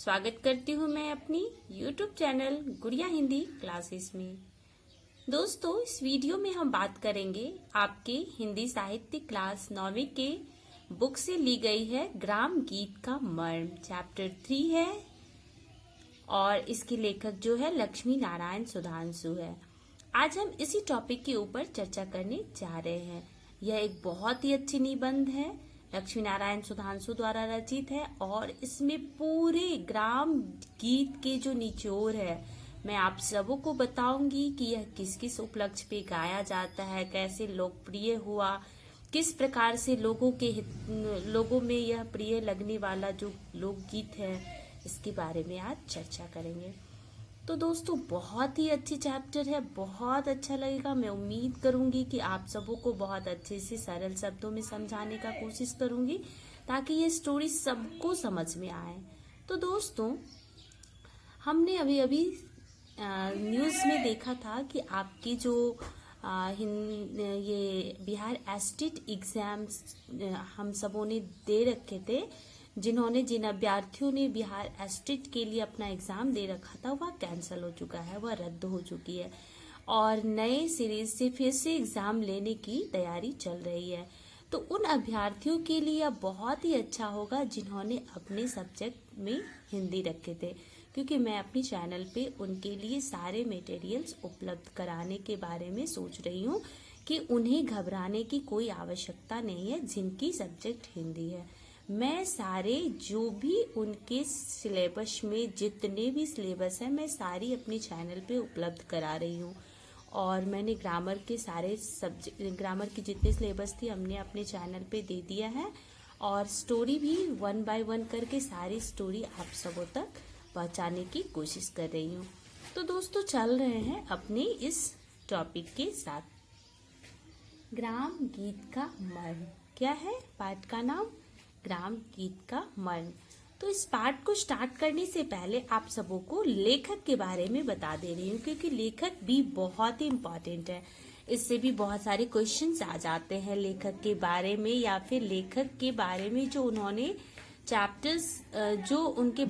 स्वागत करती हूँ मैं अपनी YouTube चैनल गुड़िया हिंदी क्लासेस में। दोस्तों, इस वीडियो में हम बात करेंगे आपके हिंदी साहित्य क्लास 9वीं के बुक से ली गई है ग्राम गीत का मर्म, चैप्टर 3 है और इसके लेखक जो है लक्ष्मी नारायण सुधांशु है। आज हम इसी टॉपिक के ऊपर चर्चा करने जा रहे हैं। यह एक बहुत ही अच्छी निबंध है, लक्ष्मी नारायण सुधांशु द्वारा रचित है और इसमें पूरे ग्राम गीत के जो निचोड़ है मैं आप सबों को बताऊंगी कि यह किस किस उपलक्ष्य पे गाया जाता है, कैसे लोकप्रिय हुआ, किस प्रकार से लोगों में यह प्रिय लगने वाला जो लोकगीत है, इसके बारे में आज चर्चा करेंगे। तो दोस्तों, बहुत ही अच्छी चैप्टर है, बहुत अच्छा लगेगा। मैं उम्मीद करूंगी कि आप सबों को बहुत अच्छे से सरल शब्दों में समझाने का कोशिश करूंगी ताकि ये स्टोरी सबको समझ में आए। तो दोस्तों, हमने अभी अभी न्यूज़ में देखा था कि आपके जो ये बिहार एस्टेट एग्जाम्स हम सबों ने दे रखे थे, जिन अभ्यर्थियों ने बिहार एस्टेट के लिए अपना एग्जाम दे रखा था वह कैंसिल हो चुका है, वह रद्द हो चुकी है और नए सीरीज से फिर से एग्जाम लेने की तैयारी चल रही है। तो उन अभ्यर्थियों के लिए यह बहुत ही अच्छा होगा जिन्होंने अपने सब्जेक्ट में हिंदी रखे थे, क्योंकि मैं अपनी चैनल पे उनके लिए सारे मटेरियल्स उपलब्ध कराने के बारे में सोच रही हूँ कि उन्हें घबराने की कोई आवश्यकता नहीं है जिनकी सब्जेक्ट हिंदी है। मैं सारे जो भी उनके सिलेबस में जितने भी सिलेबस है मैं सारी अपने चैनल पे उपलब्ध करा रही हूँ और मैंने ग्रामर के सारे ग्रामर की जितने सिलेबस थी हमने अपने चैनल पे दे दिया है और स्टोरी भी 1 बाय 1 करके सारी स्टोरी आप सबों तक पहुँचाने की कोशिश कर रही हूँ। तो दोस्तों, चल रहे हैं अपने इस टॉपिक के साथ। ग्राम गीत का मर्म क्या है? पाठ का नाम ग्राम गीत का मर्म। तो इस पाठ को स्टार्ट करने से पहले आप सबों को लेखक के बारे में बता दे रही हूँ, क्योंकि लेखक भी बहुत ही इम्पोर्टेंट है। इससे भी बहुत सारे क्वेश्चंस आ जाते हैं लेखक के बारे में या फिर लेखक के बारे में जो उन्होंने चैप्टर्स जो उनके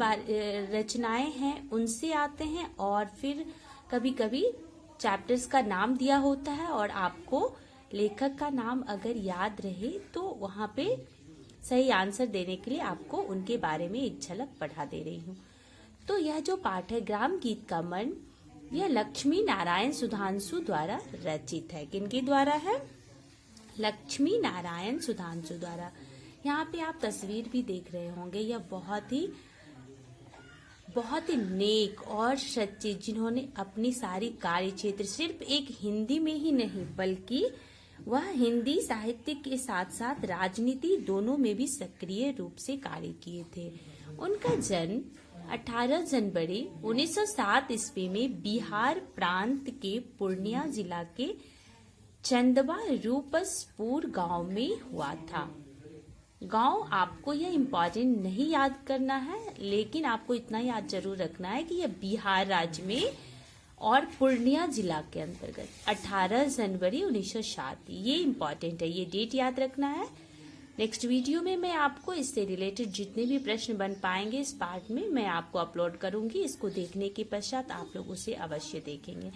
रचनाएं हैं उनसे आते हैं और फिर कभी कभी चैप्टर्स का नाम दिया होता है और आपको लेखक का नाम अगर याद रहे तो वहाँ पे सही आंसर देने के लिए आपको उनके बारे में एक झलक पढ़ा दे रही हूँ। तो यह जो पाठ है ग्राम गीत का मर्म, यह लक्ष्मी नारायण सुधांशु द्वारा रचित है। किनके द्वारा है? लक्ष्मी नारायण सुधांशु द्वारा। यहाँ पे आप तस्वीर भी देख रहे होंगे, यह बहुत ही नेक और सच्चे, जिन्होंने अपनी सारी कार्य क्षेत्र सिर्फ एक हिंदी में ही नहीं बल्कि वह हिंदी साहित्य के साथ साथ राजनीति दोनों में भी सक्रिय रूप से कार्य किए थे। उनका जन्म 18 जनवरी 1907 ईस्वी में बिहार प्रांत के पूर्णिया जिला के चंदवा रूपसपुर गांव में हुआ था। गांव आपको यह इम्पोर्टेंट नहीं याद करना है, लेकिन आपको इतना याद जरूर रखना है कि यह बिहार राज्य में और पूर्णिया जिला के अंतर्गत 18 जनवरी 1907, ये इम्पोर्टेंट है, ये डेट याद रखना है। नेक्स्ट वीडियो में मैं आपको इससे रिलेटेड जितने भी प्रश्न बन पाएंगे इस पार्ट में मैं आपको अपलोड करूंगी। इसको देखने के पश्चात आप लोग उसे अवश्य देखेंगे।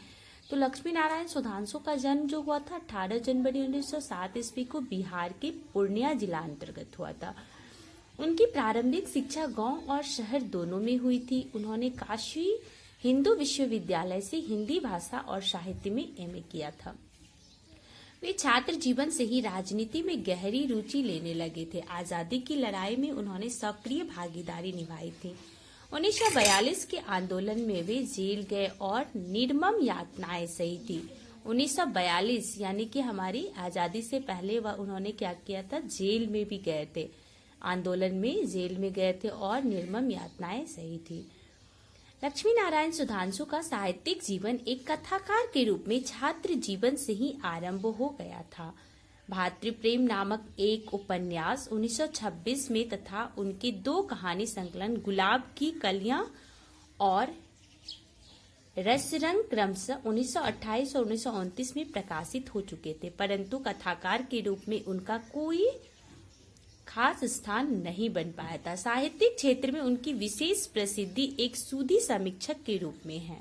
तो लक्ष्मी नारायण सुधांशु का जन्म जो हुआ था 18 जनवरी 1907 ईस्वी को बिहार के पूर्णिया जिला अंतर्गत हुआ था। उनकी प्रारंभिक शिक्षा गाँव और शहर दोनों में हुई थी। उन्होंने काशी हिंदू विश्वविद्यालय से हिंदी भाषा और साहित्य में एमए किया था। वे छात्र जीवन से ही राजनीति में गहरी रुचि लेने लगे थे। आजादी की लड़ाई में उन्होंने सक्रिय भागीदारी निभाई थी। 1942 के आंदोलन में वे जेल गए और निर्मम यातनाएं सही थी। 1942 यानी कि हमारी आजादी से पहले उन्होंने क्या किया था? जेल में भी गए थे, आंदोलन में जेल में गए थे और निर्मम यातनाएं सही थी। लक्ष्मी नारायण सुधांशु का साहित्यिक जीवन एक कथाकार के रूप में छात्र जीवन से ही आरंभ हो गया था। भातृप्रेम नामक एक उपन्यास 1926 में तथा उनके 2 कहानी संकलन गुलाब की कलियां और रसरंग क्रमशः 1928 और 1929 में प्रकाशित हो चुके थे, परंतु कथाकार के रूप में उनका कोई खास स्थान नहीं बन पाया था। साहित्यिक क्षेत्र में उनकी विशेष प्रसिद्धि एक सूदी समीक्षक के रूप में है।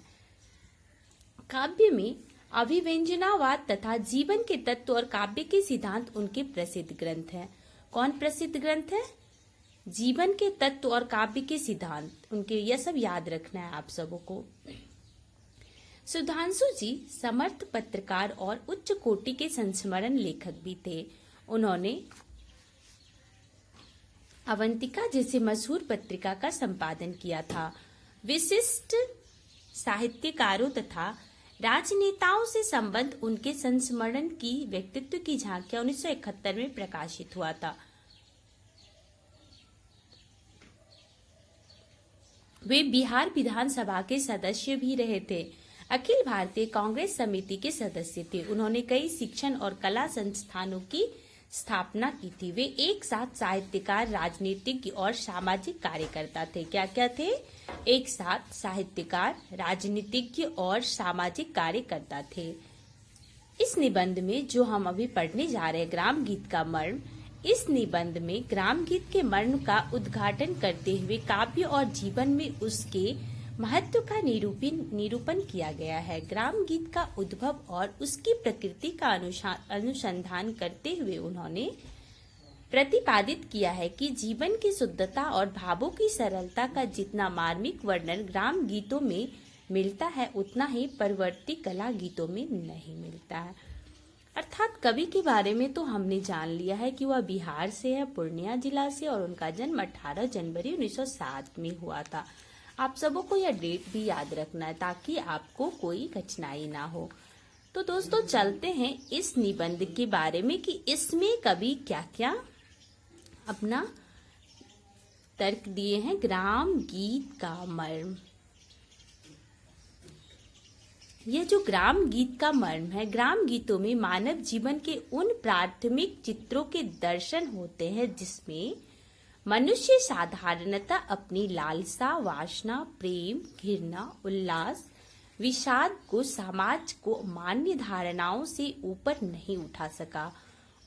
काव्य में अभिव्यंजनावाद तथा जीवन के तत्व और काव्य के सिद्धांत उनके प्रसिद्ध ग्रंथ हैं। कौन प्रसिद्ध ग्रंथ है? जीवन के तत्व और काव्य के सिद्धांत उनके, यह सब याद रखना है आप सबों को। सुधांशु जी समर्थ पत्रकार और उच्च कोटि के संस्मरण लेखक भी थे। उन्होंने अवंतिका जैसे मशहूर पत्रिका का संपादन किया था। विशिष्ट साहित्यकारों तथा राजनेताओं से संबंध उनके संस्मरण की व्यक्तित्व की झांकियां 1971 में प्रकाशित हुआ था। वे बिहार विधानसभा के सदस्य भी रहे थे। अखिल भारतीय कांग्रेस समिति के सदस्य थे। उन्होंने कई शिक्षण और कला संस्थानों की स्थापना की थी। वे एक साथ साहित्यकार, राजनीतिज्ञ और सामाजिक कार्यकर्ता थे। क्या क्या थे? एक साथ साहित्यकार, राजनीतिज्ञ और सामाजिक कार्यकर्ता थे। इस निबंध में जो हम अभी पढ़ने जा रहे हैं, ग्राम गीत का मर्म, इस निबंध में ग्राम गीत के मर्म का उद्घाटन करते हुए काव्य और जीवन में उसके महत्व का निरूपण किया गया है। ग्राम गीत का उद्भव और उसकी प्रकृति का अनुसंधान करते हुए उन्होंने प्रतिपादित किया है कि जीवन की शुद्धता और भावों की सरलता का जितना मार्मिक वर्णन ग्राम गीतों में मिलता है, उतना ही परवर्ती कला गीतों में नहीं मिलता है। अर्थात कवि के बारे में तो हमने जान लिया है कि वह बिहार से है, पूर्णिया जिला से, और उनका जन्म 18 जनवरी 1907 में हुआ था। आप सबों को यह डेट भी याद रखना है ताकि आपको कोई कठिनाई ना हो। तो दोस्तों चलते हैं इस निबंध के बारे में कि इसमें कवि क्या क्या अपना तर्क दिए हैं। ग्राम गीत का मर्म, यह जो ग्राम गीत का मर्म है, ग्राम गीतों में मानव जीवन के उन प्राथमिक चित्रों के दर्शन होते हैं जिसमें मनुष्य साधारणतः अपनी लालसा, वासना, प्रेम, घृणा, उल्लास, विषाद को समाज को मान्य धारणाओं से ऊपर नहीं उठा सका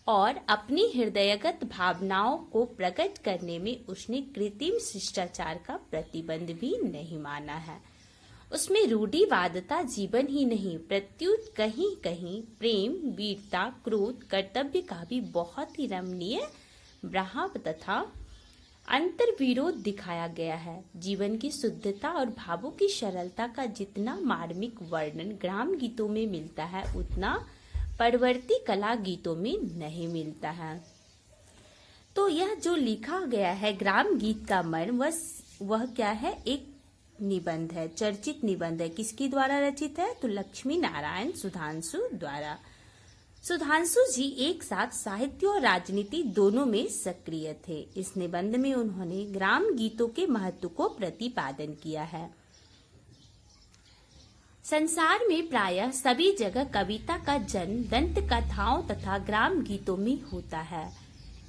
और अपनी हृदयगत भावनाओं को प्रकट करने में उसने कृत्रिम शिष्टाचार का प्रतिबंध भी नहीं माना है। उसमें रूढ़िवादता जीवन ही नहीं, प्रत्युत कहीं कहीं प्रेम, वीरता, क्रोध, कर्तव्य का भी बहुत ही रमणीय भाव तथा अंतर्विरोध दिखाया गया है। जीवन की शुद्धता और भावों की सरलता का जितना मार्मिक वर्णन ग्राम गीतों में मिलता है, उतना परवर्ती कला गीतों में नहीं मिलता है। तो यह जो लिखा गया है ग्राम गीत का मर्म, वह क्या है? एक निबंध है, चर्चित निबंध है। किसके द्वारा रचित है? तो लक्ष्मी नारायण सुधांशु द्वारा। सुधांशु जी एक साथ साहित्य और राजनीति दोनों में सक्रिय थे। इस निबंध में उन्होंने ग्राम गीतों के महत्व को प्रतिपादन किया है। संसार में प्रायः सभी जगह कविता का जन्म दंत कथाओं तथा ग्राम गीतों में होता है।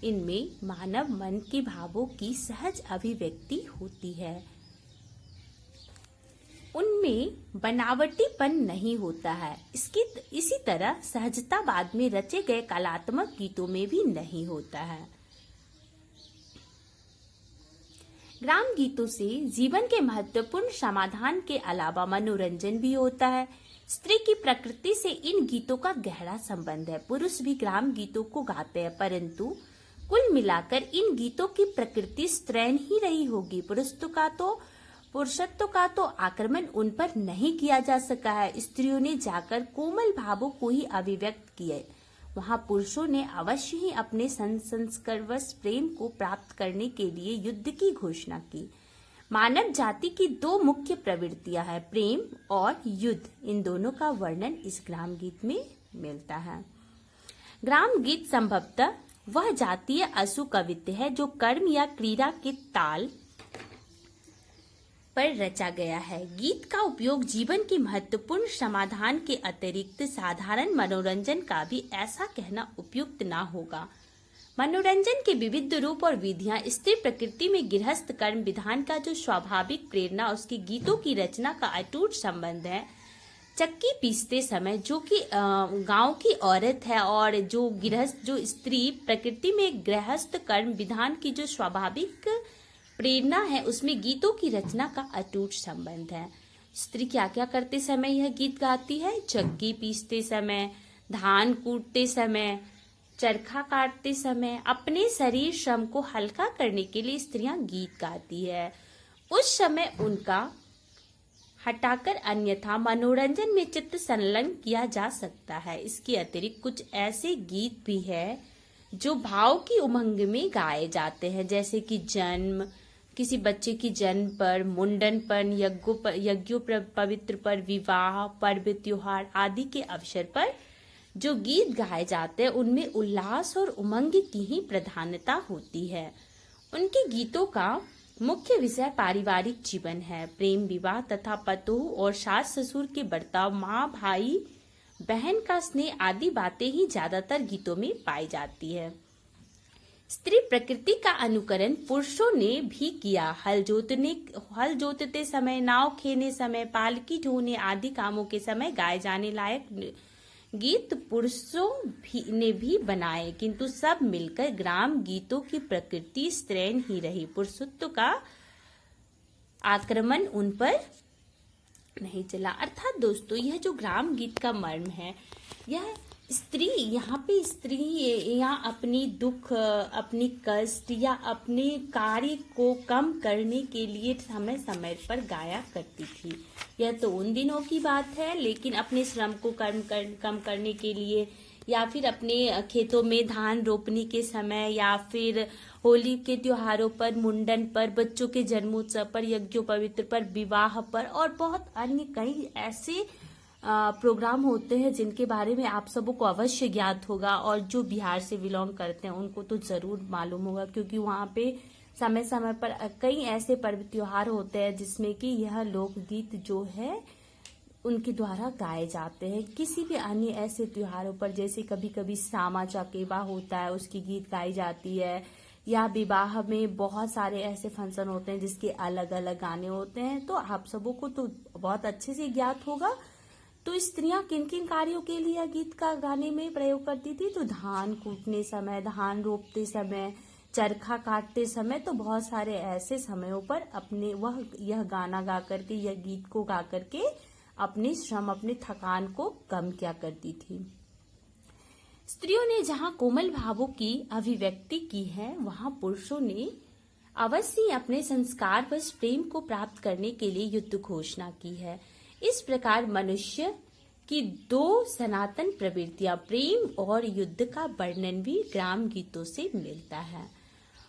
इनमें मानव मन के भावों की सहज अभिव्यक्ति होती है। उनमें बनावटीपन नहीं होता है। इसी तरह सहजता बाद में रचे गए कलात्मक गीतों में भी नहीं होता है। ग्राम गीतों से जीवन के महत्वपूर्ण समाधान के अलावा मनोरंजन भी होता है। स्त्री की प्रकृति से इन गीतों का गहरा संबंध है। पुरुष भी ग्राम गीतों को गाते हैं, परंतु कुल मिलाकर इन गीतों की प्रकृति स्त्रैण ही रही होगी। पुरुषत्व का तो आक्रमण उन पर नहीं किया जा सका है। स्त्रियों ने जाकर कोमल भावों को ही अभिव्यक्त किए। वहां पुरुषों ने अवश्य ही अपने संस्कारवश प्रेम को प्राप्त करने के लिए युद्ध की घोषणा की। मानव जाति की दो मुख्य प्रवृत्तियां हैं, प्रेम और युद्ध। इन दोनों का वर्णन इस ग्राम गीत में मिलता है। ग्राम गीत संभवतः वह जातीय असु कवित्व है जो कर्म या क्रीड़ा के ताल पर रचा गया है। गीत का उपयोग जीवन के महत्वपूर्ण समाधान के अतिरिक्त साधारण मनोरंजन का भी ऐसा कहना उपयुक्त ना होगा। मनोरंजन के विविध रूप और विधियां, स्त्री प्रकृति में गृहस्थ कर्म विधान का जो स्वाभाविक प्रेरणा, उसके गीतों की रचना का अटूट संबंध है। चक्की पीसते समय जो कि गांव की औरत है और जो गृहस्थ जो स्त्री प्रकृति में गृहस्थ कर्म विधान की जो स्वाभाविक प्रेरणा है उसमें गीतों की रचना का अटूट संबंध है। स्त्री क्या क्या करते समय यह गीत गाती है? चक्की पीसते समय, धान कूटते समय, चरखा काटते समय, अपने शरीर श्रम को हल्का करने के लिए स्त्रियां गीत गाती है। उस समय उनका हटाकर अन्यथा मनोरंजन में चित्त संलग्न किया जा सकता है। इसके अतिरिक्त कुछ ऐसे गीत भी है जो भाव की उमंग में गाए जाते हैं, जैसे कि जन्म, किसी बच्चे की जन्म पर, मुंडन पर, यज्ञों पर, पवित्र पर, विवाह, पर्व त्योहार आदि के अवसर पर जो गीत गाए जाते हैं उनमें उल्लास और उमंग की ही प्रधानता होती है। उनके गीतों का मुख्य विषय पारिवारिक जीवन है, प्रेम विवाह तथा पतोह और सास ससुर के बर्ताव, माँ भाई बहन का स्नेह आदि बातें ही ज्यादातर गीतों में पाई जाती है। स्त्री प्रकृति का अनुकरण पुरुषों ने भी किया। हल जोतते समय, नाव खेने समय, पालकी ढोने आदि कामों के समय गाए जाने लायक गीत पुरुषों ने भी बनाए, किंतु सब मिलकर ग्राम गीतों की प्रकृति स्त्रैण ही रही। पुरुषत्व का आक्रमण उन पर नहीं चला। अर्थात दोस्तों यह जो ग्राम गीत का मर्म है, यह स्त्री यहाँ अपनी दुख, अपनी कष्ट या अपने कार्य को कम करने के लिए समय समय पर गाया करती थी। यह तो उन दिनों की बात है, लेकिन अपने श्रम को कम करने के लिए या फिर अपने खेतों में धान रोपने के समय या फिर होली के त्योहारों पर, मुंडन पर, बच्चों के जन्मोत्सव पर, यज्ञों पवित्र पर, विवाह पर और बहुत अन्य कई ऐसे प्रोग्राम होते हैं जिनके बारे में आप सबों को अवश्य ज्ञात होगा, और जो बिहार से बिलोंग करते हैं उनको तो जरूर मालूम होगा, क्योंकि वहाँ पे समय समय पर कई ऐसे पर्व त्योहार होते हैं जिसमें कि यह लोकगीत जो है उनके द्वारा गाए जाते हैं। किसी भी अन्य ऐसे त्योहारों पर, जैसे कभी कभी सामा चकेवा होता है उसकी गीत गाई जाती है, या विवाह में बहुत सारे ऐसे फंक्शन होते हैं जिसके अलग अलग गाने होते हैं, तो आप सबों को तो बहुत अच्छे से ज्ञात होगा। तो स्त्रियां किन किन कार्यों के लिए गीत का गाने में प्रयोग करती थी? तो धान कूटने समय, धान रोपते समय, चरखा काटते समय, तो बहुत सारे ऐसे समयों पर यह गाना गा करके, यह गीत को गा करके अपने श्रम, अपने थकान को कम किया करती थी। स्त्रियों ने जहाँ कोमल भावों की अभिव्यक्ति की है, वहाँ पुरुषों ने अवश्य अपने संस्कार व प्रेम को प्राप्त करने के लिए युद्ध घोषणा की है। इस प्रकार मनुष्य की दो सनातन प्रवृत्तियां, प्रेम और युद्ध का वर्णन भी ग्राम गीतों से मिलता है।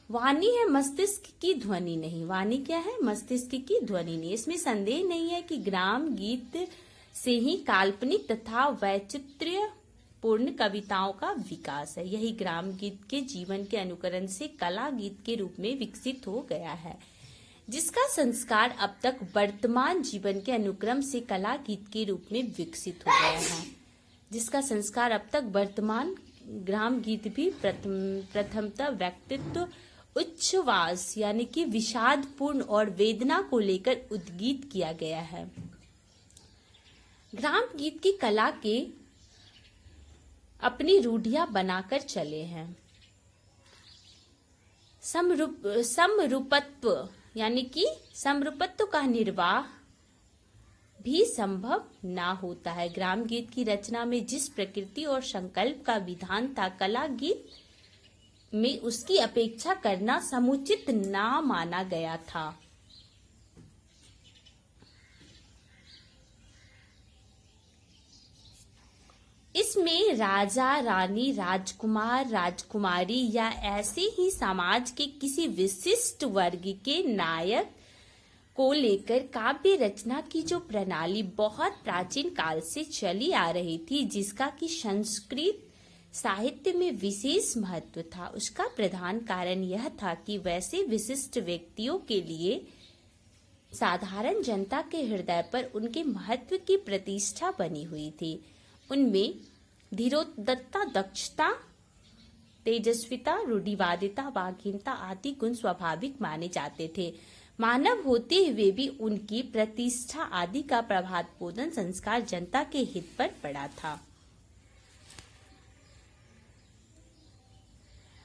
वाणी है मस्तिष्क की ध्वनि नहीं। वाणी क्या है? मस्तिष्क की ध्वनि नहीं। इसमें संदेह नहीं है कि ग्राम गीत से ही काल्पनिक तथा वैचित्र्य पूर्ण कविताओं का विकास है। यही ग्राम गीत के जीवन के अनुकरण से कला गीत के रूप में विकसित हो गया है, जिसका संस्कार अब तक वर्तमान जीवन के अनुक्रम से कला गीत के रूप में विकसित हो गया है। जिसका संस्कार अब तक वर्तमान ग्राम गीत भी प्रथमतः व्यक्तित्व उच्छ्वास यानी कि विषादपूर्ण और वेदना को लेकर उद्गीत किया गया है। ग्राम गीत की कला के अपनी रूढ़ियां बनाकर चले हैं। समरूपत्व यानी कि समरूपत्व का निर्वाह भी संभव ना होता है। ग्राम गीत की रचना में जिस प्रकृति और संकल्प का विधान था, कला गीत में उसकी अपेक्षा करना समुचित ना माना गया था। इसमें राजा, रानी, राजकुमार, राजकुमारी या ऐसे ही समाज के किसी विशिष्ट वर्ग के नायक को लेकर काव्य रचना की जो प्रणाली बहुत प्राचीन काल से चली आ रही थी, जिसका कि संस्कृत साहित्य में विशेष महत्व था, उसका प्रधान कारण यह था कि वैसे विशिष्ट व्यक्तियों के लिए साधारण जनता के हृदय पर उनके महत्व की प्रतिष्ठा बनी हुई थी। उनमें धीरोदात्तता, दक्षता, तेजस्विता, रूढ़िवादिता, वाग्हीनता आदि गुण स्वाभाविक माने जाते थे। मानव होते हुए भी उनकी प्रतिष्ठा आदि का प्रभात बोधन संस्कार जनता के हित पर पड़ा था।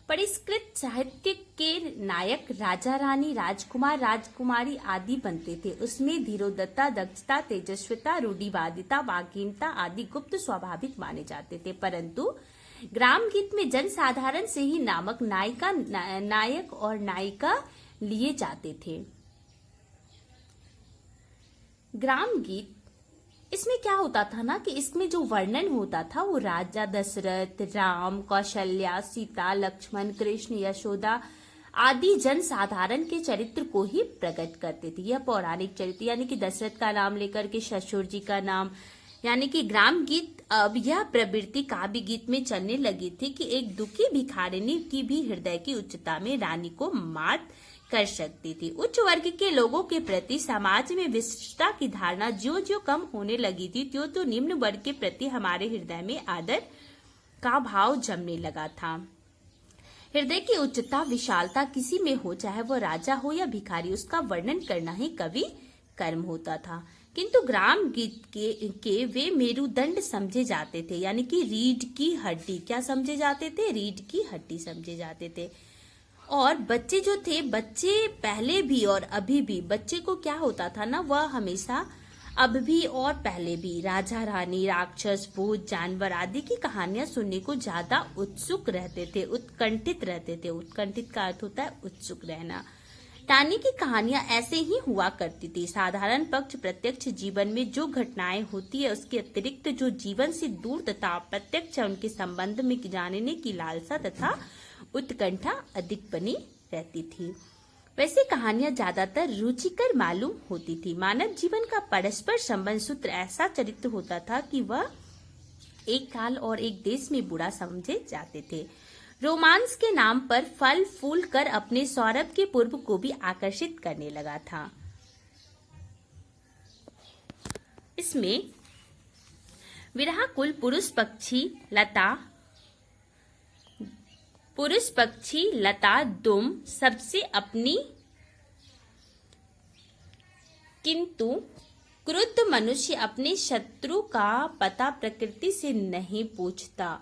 परिष्कृत साहित्य के नायक राजा रानी, राजकुमार राजकुमारी आदि बनते थे। उसमें धीरोदत्ता, दक्षता, तेजस्विता, रूढ़िवादिता, वाग्मीता आदि गुप्त स्वाभाविक माने जाते थे, परंतु ग्राम गीत में जनसाधारण से ही नामक नायक और नायिका लिए जाते थे। ग्राम गीत, इसमें क्या होता था ना कि इसमें जो वर्णन होता था वो राजा दशरथ, राम, कौशल्या, सीता, लक्ष्मण, कृष्ण, यशोदा आदि जनसाधारण के चरित्र को ही प्रकट करते थे। यह पौराणिक चरित्र यानी कि दशरथ का नाम लेकर के ससुर जी का नाम, यानी कि ग्राम गीत। अब यह प्रवृत्ति काव्य गीत में चलने लगी थी कि एक दुखी भिखारिनी की भी हृदय की उच्चता में रानी को मात कर सकती थी। उच्च वर्ग के लोगों के प्रति समाज में विशिष्टता की धारणा ज्यों ज्यों कम होने लगी थी, त्यों तो निम्न वर्ग के प्रति हमारे हृदय में आदर का भाव जमने लगा था। हृदय की उच्चता, विशालता किसी में हो, चाहे वो राजा हो या भिखारी, उसका वर्णन करना ही कवि कर्म होता था। किंतु ग्राम गीत के वे मेरुदंड समझे जाते थे, यानी कि रीढ़ की हड्डी। क्या समझे जाते थे? रीढ़ की हड्डी समझे जाते थे। और बच्चे जो थे, बच्चे पहले भी और अभी भी, बच्चे को क्या होता था ना, वह हमेशा अब भी और पहले भी राजा रानी, राक्षस, भूत, जानवर आदि की कहानियां सुनने को ज्यादा उत्सुक रहते थे, उत्कंठित रहते थे। उत्कंठित का अर्थ होता है उत्सुक रहना। टानी की कहानियां ऐसे ही हुआ करती थी। साधारण पक्ष प्रत्यक्ष जीवन में जो घटनाएं होती है उसके अतिरिक्त जो जीवन से दूर तथा प्रत्यक्ष उनके संबंध में जानने की लालसा तथा उत्कंठा अधिक बनी रहती थी। वैसे कहानियां ज्यादातर रुचिकर मालूम होती थी। मानव जीवन का परस्पर संबंध सूत्र ऐसा चरित्र होता था कि वह एक काल और एक देश में बुरा समझे जाते थे। रोमांस के नाम पर फल फूल कर अपने सौरभ के पूर्व को भी आकर्षित करने लगा था। इसमें विरहाकुल पुरुष पक्षी लता दुम सबसे अपनी, किंतु क्रुद्ध मनुष्य अपने शत्रु का पता प्रकृति से नहीं पूछता।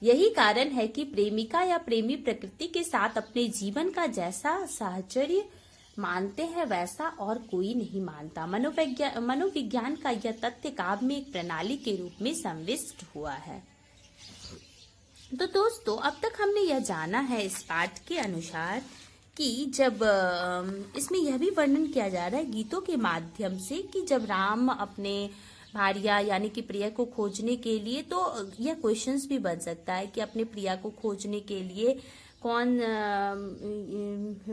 यही कारण है कि प्रेमिका या प्रेमी प्रकृति के साथ अपने जीवन का जैसा साहचर्य मानते हैं वैसा और कोई नहीं मानता। मनोविज्ञान का यह तथ्य काव्य में एक प्रणाली के रूप में संविष्ट हुआ है। तो दोस्तों, अब तक हमने यह जाना है इस पाठ के अनुसार कि जब इसमें यह भी वर्णन किया जा रहा है गीतों के माध्यम से कि जब राम अपने भार्या यानी कि प्रिया को खोजने के लिए, तो यह क्वेश्चंस भी बन सकता है कि अपने प्रिया को खोजने के लिए कौन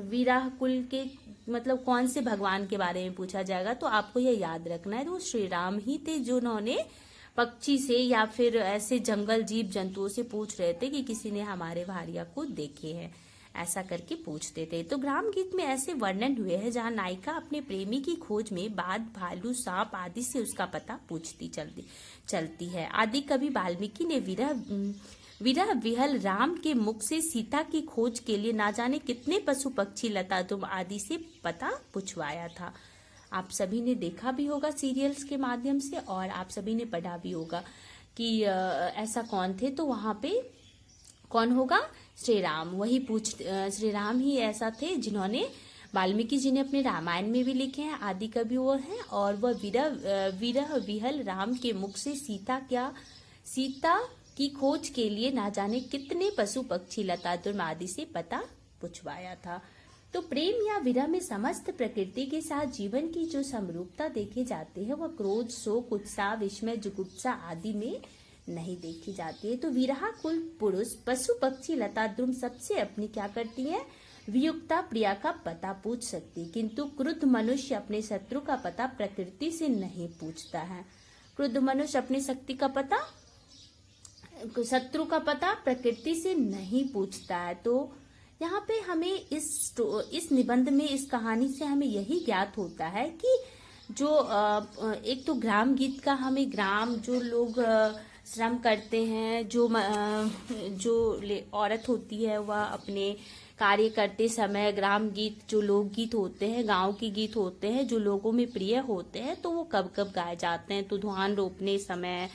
विरहकुल के मतलब कौन से भगवान के बारे में पूछा जाएगा। तो आपको यह याद रखना है, तो श्री राम ही थे जिन्होंने पक्षी से या फिर ऐसे जंगल जीव जंतुओं से पूछ रहे थे कि किसी ने हमारे भार्या को देखे हैं, ऐसा करके पूछते थे। तो ग्राम गीत में ऐसे वर्णन हुए हैं जहाँ नायिका अपने प्रेमी की खोज में बाघ, भालू, सांप आदि से उसका पता पूछती चलती है। आदि कवि वाल्मीकि ने विरह विहल राम के मुख से सीता की खोज के लिए ना जाने कितने पशु पक्षी, लता दुम आदि से पता पूछवाया था। आप सभी ने देखा भी होगा सीरियल्स के माध्यम से, और आप सभी ने पढ़ा भी होगा कि ऐसा कौन थे। तो वहां पे कौन होगा? श्री राम। श्री राम ही ऐसा थे जिन्होंने, वाल्मीकि जी ने अपने रामायण में भी लिखे हैं, आदि कवि वो हैं। और वह विरह विहल राम के मुख से सीता की खोज के लिए ना जाने कितने पशु पक्षी, लता दुम आदि से पता पूछवाया था। तो प्रेम या विरह में समस्त प्रकृति के साथ जीवन की जो समरूपता देखी जाती है वह क्रोध, शोक, उत्साह, विस्मय, जुगुप्सा आदि में नहीं देखी जाती है। तो विरहाकुल पुरुष पशु पक्षी लता द्रुम सबसे अपनी क्या करती है? वियुक्ता प्रिया का पता पूछ सकती, किंतु क्रुद्ध मनुष्य अपने शत्रु का पता प्रकृति से नहीं पूछता है। क्रुद्ध मनुष्य अपनी शत्रु का पता प्रकृति से नहीं पूछता है। तो यहाँ पे हमें इस निबंध में, इस कहानी से हमें यही ज्ञात होता है कि जो एक तो ग्राम गीत का हमें ग्राम जो लोग श्रम करते हैं, जो औरत होती है वह अपने कार्य करते समय ग्राम गीत, जो लोकगीत होते हैं, गांव के गीत होते हैं, जो लोगों में प्रिय होते हैं, तो वो कब कब गाए जाते हैं? तो धान रोपने समय,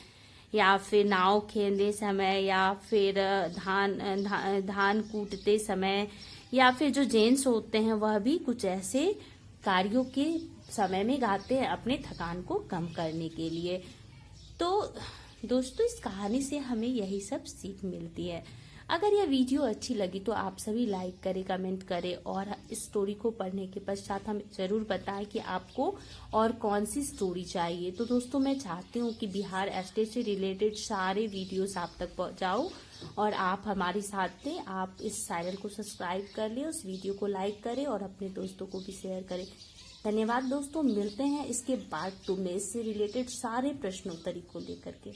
या फिर नाव खेलने समय, या फिर धान कूटते समय, या फिर जो जेंट्स होते हैं वह भी कुछ ऐसे कार्यों के समय में गाते हैं अपने थकान को कम करने के लिए। तो दोस्तों, इस कहानी से हमें यही सब सीख मिलती है। अगर यह वीडियो अच्छी लगी तो आप सभी लाइक करें, कमेंट करें, और इस स्टोरी को पढ़ने के पश्चात हमें जरूर बताएं कि आपको और कौन सी स्टोरी चाहिए। तो दोस्तों, मैं चाहती हूँ कि बिहार एस्टेट से रिलेटेड सारे वीडियोस आप तक पहुँचाऊँ, और आप हमारे साथ थे। आप इस चैनल को सब्सक्राइब कर लें, उस वीडियो को लाइक करें और अपने दोस्तों को भी शेयर करें। धन्यवाद दोस्तों, मिलते हैं इसके पार्ट 2 में इससे रिलेटेड सारे प्रश्नोत्तरी को लेकर के।